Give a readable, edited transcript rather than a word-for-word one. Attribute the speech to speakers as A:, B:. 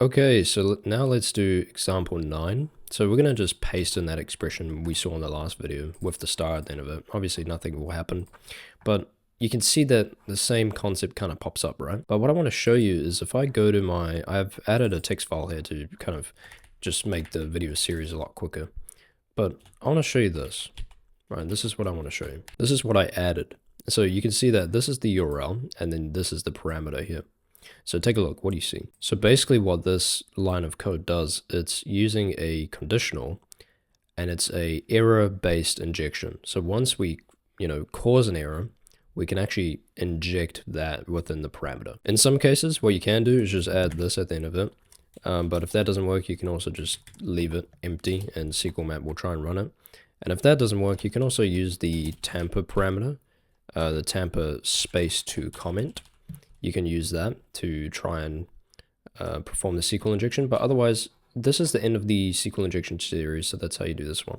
A: Okay, so now let's do example 9. So we're going to just paste in that expression we saw in the last video with the star at the end of it. Obviously nothing will happen, but you can see that the same concept kind of pops up, right? But what I want to show you is if I go to I've added a text file here to kind of just make the video series a lot quicker. But I want to show you this, right? This is what I want to show you. This is what I added. So you can see that this is the URL and then this is the parameter here. So take a look, what do you see? So basically what this line of code does, it's using a conditional and it's a error-based injection. So once we, cause an error, we can actually inject that within the parameter. In some cases, what you can do is just add this at the end of it. But if that doesn't work, you can also just leave it empty and SQL map will try and run it. And if that doesn't work, you can also use the tamper parameter, the tamper space to comment. You can use that to try and perform the SQL injection, but otherwise, this is the end of the SQL injection series, so that's how you do this one.